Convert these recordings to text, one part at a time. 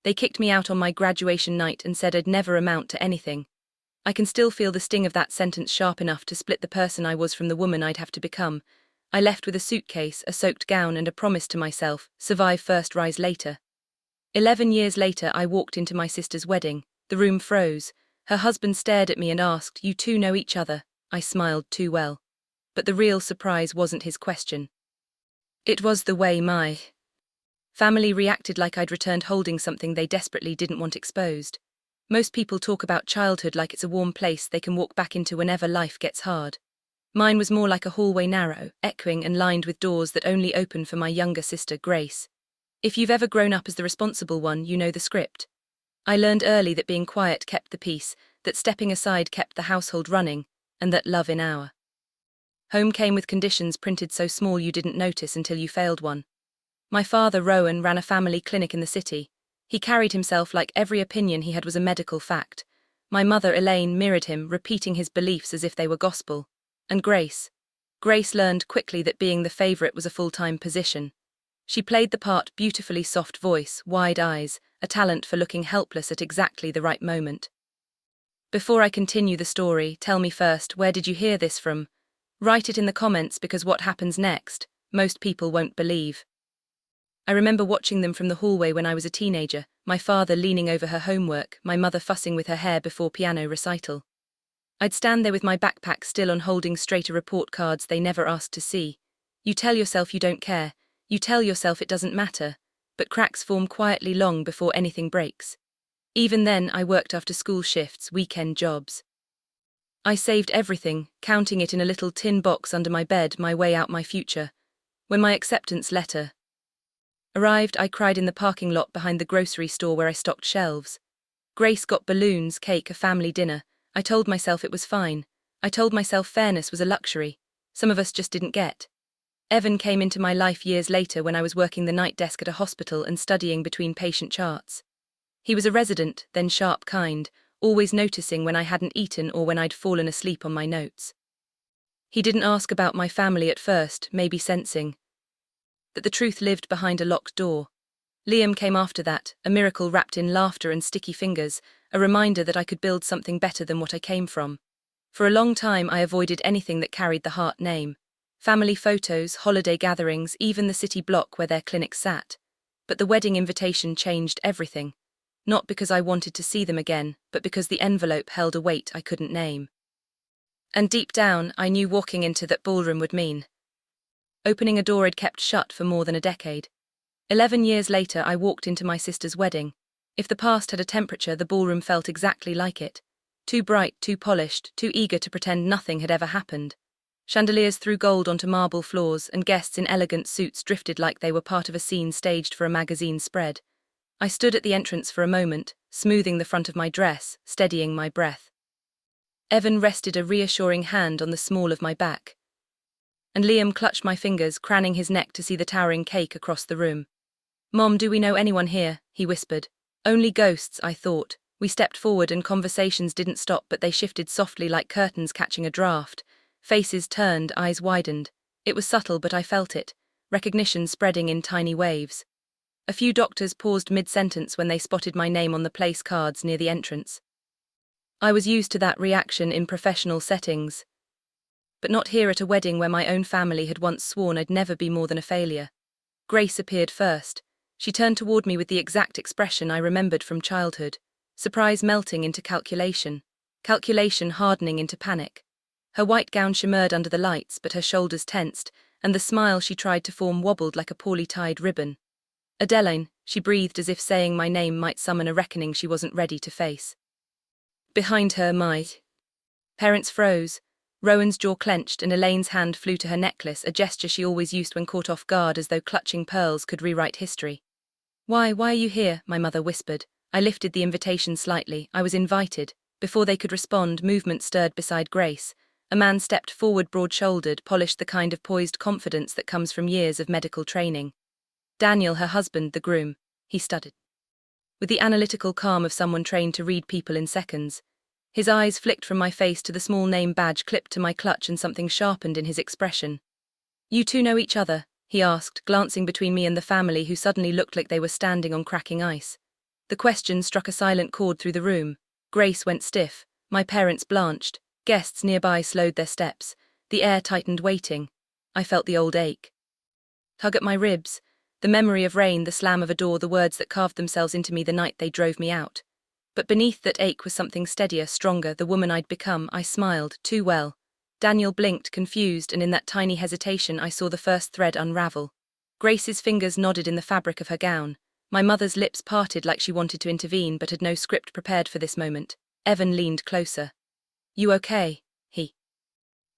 They kicked me out on my graduation night and said I'd never amount to anything. I can still feel the sting of that sentence sharp enough to split the person I was from the woman I'd have to become. I left with a suitcase, a soaked gown, and a promise to myself: survive first, rise later. 11 years later, I walked into my sister's wedding. The room froze. Her husband stared at me and asked, "You two know each other?" I smiled too well. But the real surprise wasn't his question. It was the way my family reacted, like I'd returned holding something they desperately didn't want exposed. Most people talk about childhood like it's a warm place they can walk back into whenever life gets hard. Mine was more like a hallway, narrow, echoing, and lined with doors that only opened for my younger sister, Grace. If you've ever grown up as the responsible one, you know the script. I learned early that being quiet kept the peace, that stepping aside kept the household running, and that love in our home came with conditions printed so small you didn't notice until you failed one. My father, Rowan, ran a family clinic in the city. He carried himself like every opinion he had was a medical fact. My mother, Elaine, mirrored him, repeating his beliefs as if they were gospel. And Grace learned quickly that being the favorite was a full-time position. She played the part beautifully, soft voice, wide eyes, a talent for looking helpless at exactly the right moment. Before I continue the story, tell me first, where did you hear this from? Write it in the comments, because what happens next, most people won't believe. I remember watching them from the hallway when I was a teenager, my father leaning over her homework, my mother fussing with her hair before piano recital. I'd stand there with my backpack still on, holding straighter report cards they never asked to see. You tell yourself you don't care. You tell yourself it doesn't matter, but cracks form quietly long before anything breaks. Even then, I worked after school shifts, weekend jobs. I saved everything, counting it in a little tin box under my bed, my way out, my future. When my acceptance letter arrived, I cried in the parking lot behind the grocery store where I stocked shelves. Grace got balloons, cake, a family dinner. I told myself it was fine. I told myself fairness was a luxury some of us just didn't get. Evan came into my life years later when I was working the night desk at a hospital and studying between patient charts. He was a resident, then sharp, kind, always noticing when I hadn't eaten or when I'd fallen asleep on my notes. He didn't ask about my family at first, maybe sensing that the truth lived behind a locked door. Liam came after that, a miracle wrapped in laughter and sticky fingers, a reminder that I could build something better than what I came from. For a long time I avoided anything that carried the Hart name. Family photos, holiday gatherings, even the city block where their clinic sat. But the wedding invitation changed everything. Not because I wanted to see them again, but because the envelope held a weight I couldn't name. And deep down, I knew walking into that ballroom would mean opening a door I'd kept shut for more than a decade. 11 years later, I walked into my sister's wedding. If the past had a temperature, the ballroom felt exactly like it. Too bright, too polished, too eager to pretend nothing had ever happened. Chandeliers threw gold onto marble floors, and guests in elegant suits drifted like they were part of a scene staged for a magazine spread. I stood at the entrance for a moment, smoothing the front of my dress, steadying my breath. Evan rested a reassuring hand on the small of my back. And Liam clutched my fingers, craning his neck to see the towering cake across the room. "Mom, do we know anyone here?" he whispered. "Only ghosts," I thought. We stepped forward and conversations didn't stop, but they shifted softly like curtains catching a draft. Faces turned, eyes widened. It was subtle, but I felt it, recognition spreading in tiny waves. A few doctors paused mid-sentence when they spotted my name on the place cards near the entrance. I was used to that reaction in professional settings, but not here at a wedding where my own family had once sworn I'd never be more than a failure. Grace appeared first. She turned toward me with the exact expression I remembered from childhood, surprise melting into calculation, calculation hardening into panic. Her white gown shimmered under the lights, but her shoulders tensed, and the smile she tried to form wobbled like a poorly tied ribbon. "Adeline," she breathed, as if saying my name might summon a reckoning she wasn't ready to face. Behind her, my parents froze. Rowan's jaw clenched and Elaine's hand flew to her necklace, a gesture she always used when caught off guard, as though clutching pearls could rewrite history. Why are you here?" my mother whispered. I lifted the invitation slightly. I was invited. Before they could respond, movement stirred beside Grace. A man stepped forward, broad-shouldered, polished, the kind of poised confidence that comes from years of medical training. "Daniel, her husband, the groom," he stuttered, with the analytical calm of someone trained to read people in seconds. His eyes flicked from my face to the small name badge clipped to my clutch, and something sharpened in his expression. "You two know each other?" he asked, glancing between me and the family, who suddenly looked like they were standing on cracking ice. The question struck a silent chord through the room. Grace went stiff, my parents blanched, guests nearby slowed their steps, the air tightened waiting. I felt the old ache tug at my ribs, the memory of rain, the slam of a door, the words that carved themselves into me the night they drove me out. But beneath that ache was something steadier, stronger, the woman I'd become. I smiled, too well. Daniel blinked, confused, and in that tiny hesitation I saw the first thread unravel. Grace's fingers nodded in the fabric of her gown. My mother's lips parted like she wanted to intervene but had no script prepared for this moment. Evan leaned closer. "You okay?" he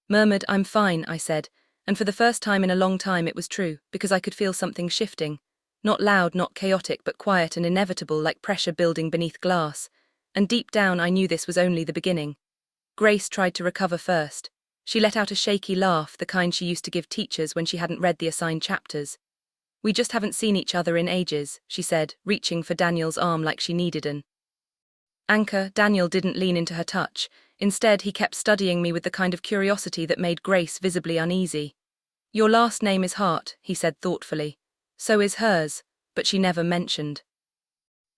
murmured. "I'm fine," I said, and for the first time in a long time it was true, because I could feel something shifting. Not loud, not chaotic, but quiet and inevitable, like pressure building beneath glass. And deep down I knew this was only the beginning. Grace tried to recover first. She let out a shaky laugh, the kind she used to give teachers when she hadn't read the assigned chapters. "We just haven't seen each other in ages," she said, reaching for Daniel's arm like she needed an anchor. Daniel didn't lean into her touch. Instead, he kept studying me with the kind of curiosity that made Grace visibly uneasy. "Your last name is Hart," he said thoughtfully. "So is hers, but she never mentioned."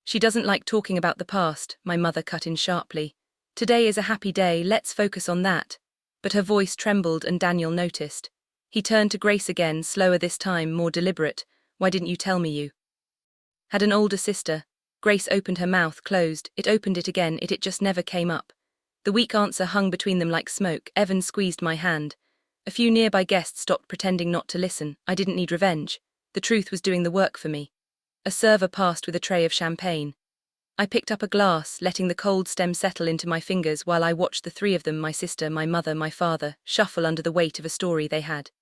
"She doesn't like talking about the past," my mother cut in sharply. "Today is a happy day, let's focus on that." But her voice trembled and Daniel noticed. He turned to Grace again, slower this time, more deliberate. "Why didn't you tell me you had an older sister?" Grace opened her mouth, closed, it opened it again, it just never came up. The weak answer hung between them like smoke. Evan squeezed my hand. A few nearby guests stopped pretending not to listen. I didn't need revenge. The truth was doing the work for me. A server passed with a tray of champagne. I picked up a glass, letting the cold stem settle into my fingers while I watched the three of them, my sister, my mother, my father, shuffle under the weight of a story they had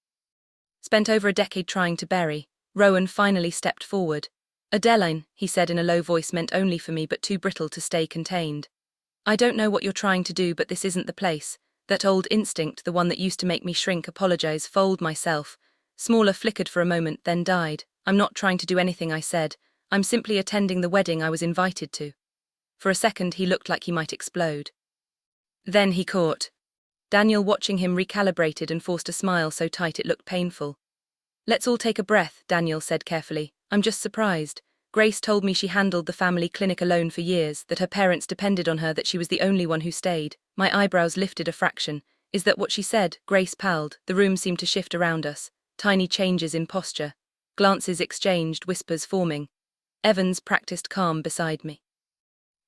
spent over a decade trying to bury. Rowan finally stepped forward. "Adeline," he said in a low voice meant only for me but too brittle to stay contained. "I don't know what you're trying to do, but this isn't the place." That old instinct, the one that used to make me shrink, apologize, fold myself. Smaller, flickered for a moment, then died. "I'm not trying to do anything," I said. "I'm simply attending the wedding I was invited to." For a second he looked like he might explode. Then he caught Daniel, watching him, recalibrated and forced a smile so tight it looked painful. "Let's all take a breath," Daniel said carefully. "I'm just surprised. Grace told me she handled the family clinic alone for years, that her parents depended on her, that she was the only one who stayed." My eyebrows lifted a fraction. "Is that what she said?" Grace palled. The room seemed to shift around us. Tiny changes in posture. Glances exchanged, whispers forming. Evans, practiced calm beside me,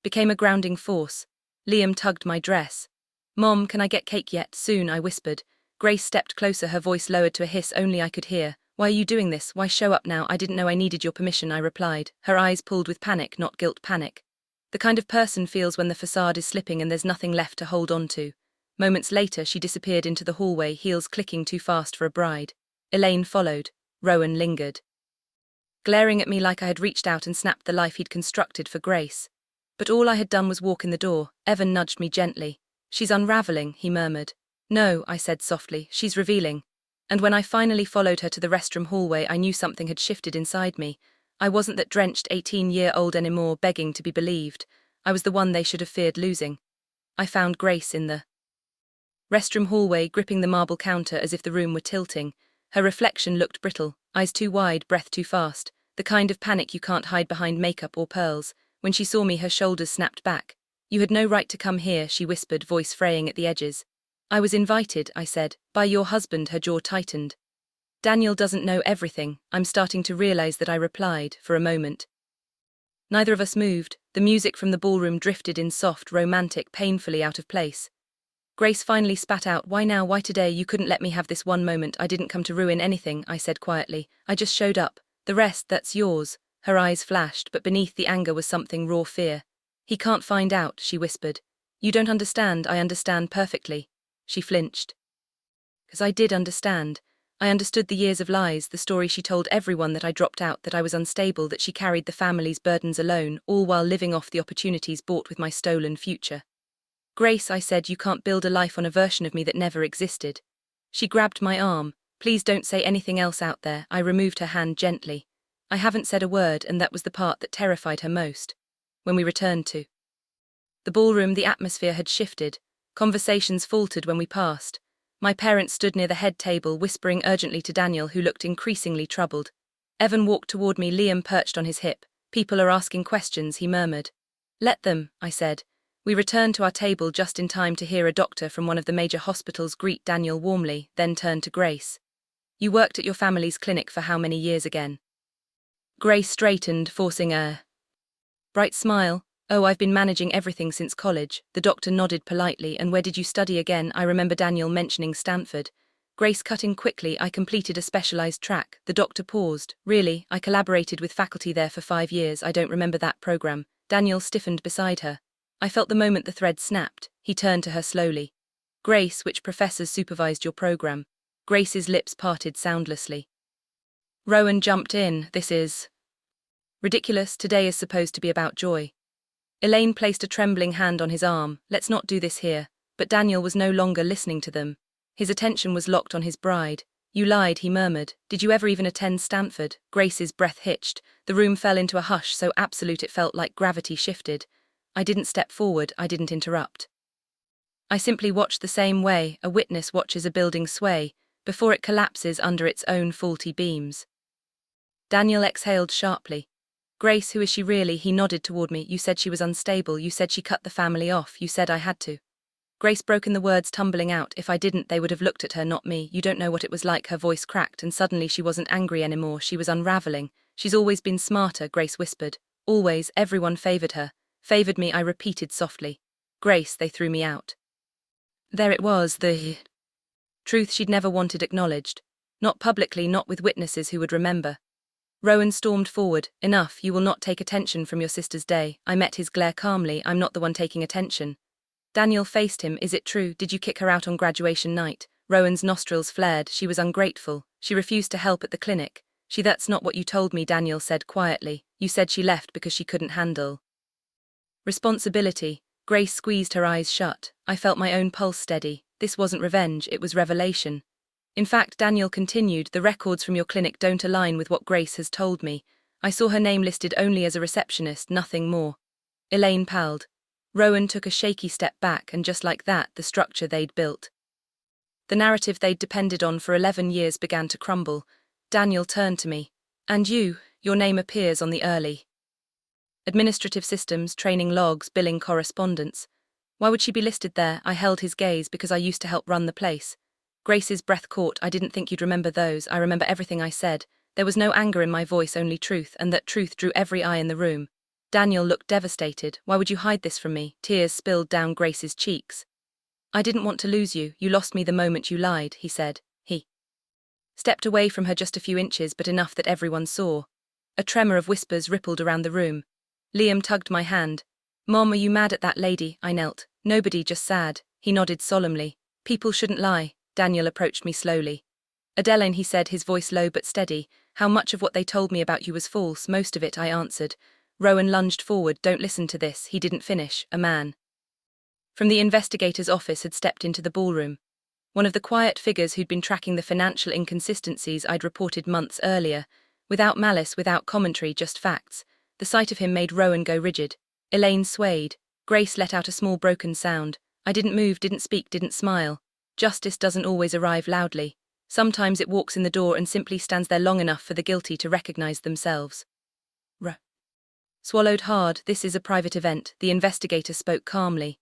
became a grounding force. Liam tugged my dress. "Mom, can I get cake yet?" "Soon," I whispered. Grace stepped closer, her voice lowered to a hiss only I could hear. "Why are you doing this? Why show up now?" "I didn't know I needed your permission," I replied. Her eyes pulled with panic, not guilt, panic. The kind of person feels when the facade is slipping and there's nothing left to hold on to. Moments later, she disappeared into the hallway, heels clicking too fast for a bride. Elaine followed. Rowan lingered, glaring at me like I had reached out and snapped the life he'd constructed for Grace. But all I had done was walk in the door. Evan nudged me gently. "She's unraveling," he murmured. "No," I said softly, "she's revealing." And when I finally followed her to the restroom hallway, I knew something had shifted inside me. I wasn't that drenched 18-year-old anymore, begging to be believed. I was the one they should have feared losing. I found Grace in the restroom hallway, gripping the marble counter as if the room were tilting. Her reflection looked brittle, eyes too wide, breath too fast, the kind of panic you can't hide behind makeup or pearls. When she saw me, her shoulders snapped back. "You had no right to come here," she whispered, voice fraying at the edges. "I was invited," I said, "by your husband." Her jaw tightened. "Daniel doesn't know everything." I'm starting to realize that, I replied, for a moment. Neither of us moved. The music from the ballroom drifted in, soft, romantic, painfully out of place. Grace finally spat out, "Why now? Why today? You couldn't let me have this one moment." "I didn't come to ruin anything," I said quietly. "I just showed up. The rest, that's yours." Her eyes flashed, but beneath the anger was something raw fear. "He can't find out," she whispered. "You don't understand." "I understand perfectly." She flinched. Because I did understand. I understood the years of lies, the story she told everyone, that I dropped out, that I was unstable, that she carried the family's burdens alone, all while living off the opportunities bought with my stolen future. "Grace," I said, "you can't build a life on a version of me that never existed." She grabbed my arm. "Please don't say anything else out there." I removed her hand gently. I haven't said a word, and that was the part that terrified her most. When we returned to the ballroom, the atmosphere had shifted. Conversations faltered when we passed. My parents stood near the head table, whispering urgently to Daniel, who looked increasingly troubled. Evan walked toward me, Liam perched on his hip. People are asking questions, he murmured. Let them, I said. We returned to our table just in time to hear a doctor from one of the major hospitals greet Daniel warmly, then turn to Grace. You worked at your family's clinic for how many years again? Grace straightened, forcing a bright smile. Oh, I've been managing everything since college. The doctor nodded politely. And where did you study again? I remember Daniel mentioning Stanford. Grace cut in quickly. I completed a specialized track. The doctor paused. Really, I collaborated with faculty there for 5 years. I don't remember that program. Daniel stiffened beside her. I felt the moment the thread snapped. He turned to her slowly. Grace, which professors supervised your program? Grace's lips parted soundlessly. Rowan jumped in. This is ridiculous. Today is supposed to be about joy. Elaine placed a trembling hand on his arm. Let's not do this here. But Daniel was no longer listening to them. His attention was locked on his bride. You lied, he murmured. Did you ever even attend Stanford? Grace's breath hitched. The room fell into a hush so absolute it felt like gravity shifted. I didn't step forward, I didn't interrupt. I simply watched the same way a witness watches a building sway, before it collapses under its own faulty beams. Daniel exhaled sharply. Grace, who is she really? He nodded toward me. You said she was unstable, you said she cut the family off, you said I had to. Grace broke in, the words tumbling out. If I didn't, they would have looked at her, not me. You don't know what it was like. Her voice cracked, and suddenly she wasn't angry anymore. She was unraveling. She's always been smarter, Grace whispered. Always, everyone favored her. Favored me, I repeated softly. Grace, they threw me out. There it was, the truth she'd never wanted acknowledged. Not publicly, not with witnesses who would remember. Rowan stormed forward. Enough, you will not take attention from your sister's day. I met his glare calmly. I'm not the one taking attention. Daniel faced him. Is it true? Did you kick her out on graduation night? Rowan's nostrils flared. She was ungrateful. She refused to help at the clinic. That's not what you told me, Daniel said quietly. You said she left because she couldn't handle responsibility. Grace squeezed her eyes shut. I felt my own pulse steady. This wasn't revenge, it was revelation. In fact, Daniel continued, the records from your clinic don't align with what Grace has told me. I saw her name listed only as a receptionist, nothing more. Elaine palled. Rowan took a shaky step back, and just like that, the structure they'd built, the narrative they'd depended on for 11 years, began to crumble. Daniel turned to me. And your name appears on the early administrative systems, training logs, billing correspondence. Why would she be listed there? I held his gaze. Because I used to help run the place. Grace's breath caught. I didn't think you'd remember those. I remember everything I said. There was no anger in my voice, only truth, and that truth drew every eye in the room. Daniel looked devastated. Why would you hide this from me? Tears spilled down Grace's cheeks. I didn't want to lose you. You lost me the moment you lied, he said. He stepped away from her just a few inches, but enough that everyone saw. A tremor of whispers rippled around the room. Liam tugged my hand. Mom, are you mad at that lady? I knelt. Nobody, just sad. He nodded solemnly. People shouldn't lie. Daniel approached me slowly. Adeline, he said, his voice low but steady. How much of what they told me about you was false? Most of it, I answered. Rowan lunged forward. Don't listen to this. He didn't finish. A man from the investigator's office had stepped into the ballroom. One of the quiet figures who'd been tracking the financial inconsistencies I'd reported months earlier. Without malice, without commentary, just facts. The sight of him made Rowan go rigid. Elaine swayed. Grace let out a small broken sound. I didn't move, didn't speak, didn't smile. Justice doesn't always arrive loudly. Sometimes it walks in the door and simply stands there long enough for the guilty to recognize themselves. Swallowed hard. This is a private event, the investigator spoke calmly.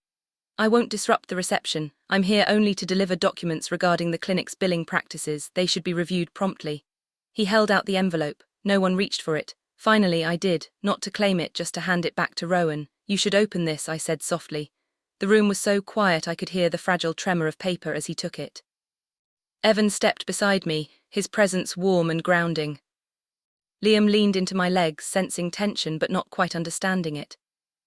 I won't disrupt the reception. I'm here only to deliver documents regarding the clinic's billing practices. They should be reviewed promptly. He held out the envelope. No one reached for it. Finally, I did, not to claim it, just to hand it back to Rowan. You should open this, I said softly. The room was so quiet I could hear the fragile tremor of paper as he took it. Evan stepped beside me, his presence warm and grounding. Liam leaned into my legs, sensing tension but not quite understanding it.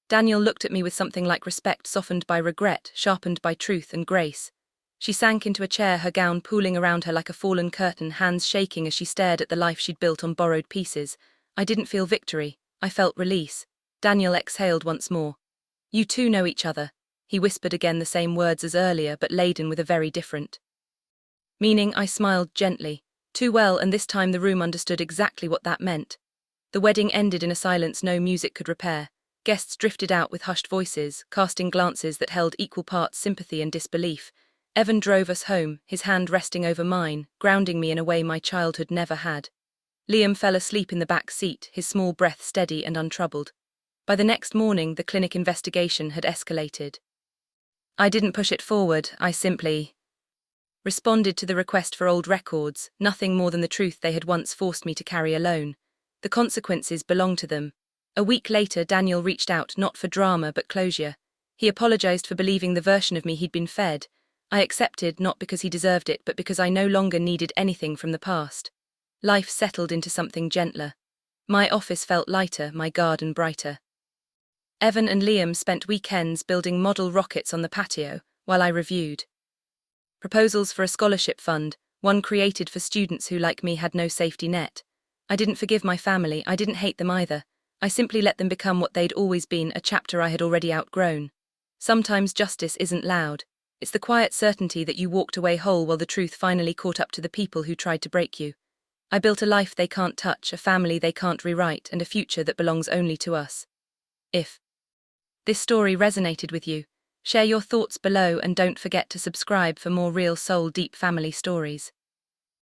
Daniel looked at me with something like respect softened by regret, sharpened by truth and grace. She sank into a chair, her gown pooling around her like a fallen curtain, hands shaking as she stared at the life she'd built on borrowed pieces. I didn't feel victory. I felt release. Daniel exhaled once more. You two know each other. He whispered again, the same words as earlier, but laden with a very different meaning. I smiled gently. Too well, and this time the room understood exactly what that meant. The wedding ended in a silence no music could repair. Guests drifted out with hushed voices, casting glances that held equal parts sympathy and disbelief. Evan drove us home, his hand resting over mine, grounding me in a way my childhood never had. Liam fell asleep in the back seat, his small breath steady and untroubled. By the next morning, the clinic investigation had escalated. I didn't push it forward, I simply responded to the request for old records, nothing more than the truth they had once forced me to carry alone. The consequences belonged to them. A week later, Daniel reached out, not for drama but closure. He apologized for believing the version of me he'd been fed. I accepted, not because he deserved it, but because I no longer needed anything from the past. Life settled into something gentler. My office felt lighter, my garden brighter. Evan and Liam spent weekends building model rockets on the patio, while I reviewed proposals for a scholarship fund, one created for students who, like me, had no safety net. I didn't forgive my family, I didn't hate them either. I simply let them become what they'd always been, a chapter I had already outgrown. Sometimes justice isn't loud. It's the quiet certainty that you walked away whole while the truth finally caught up to the people who tried to break you. I built a life they can't touch, a family they can't rewrite, and a future that belongs only to us. If this story resonated with you, share your thoughts below and don't forget to subscribe for more real soul deep family stories.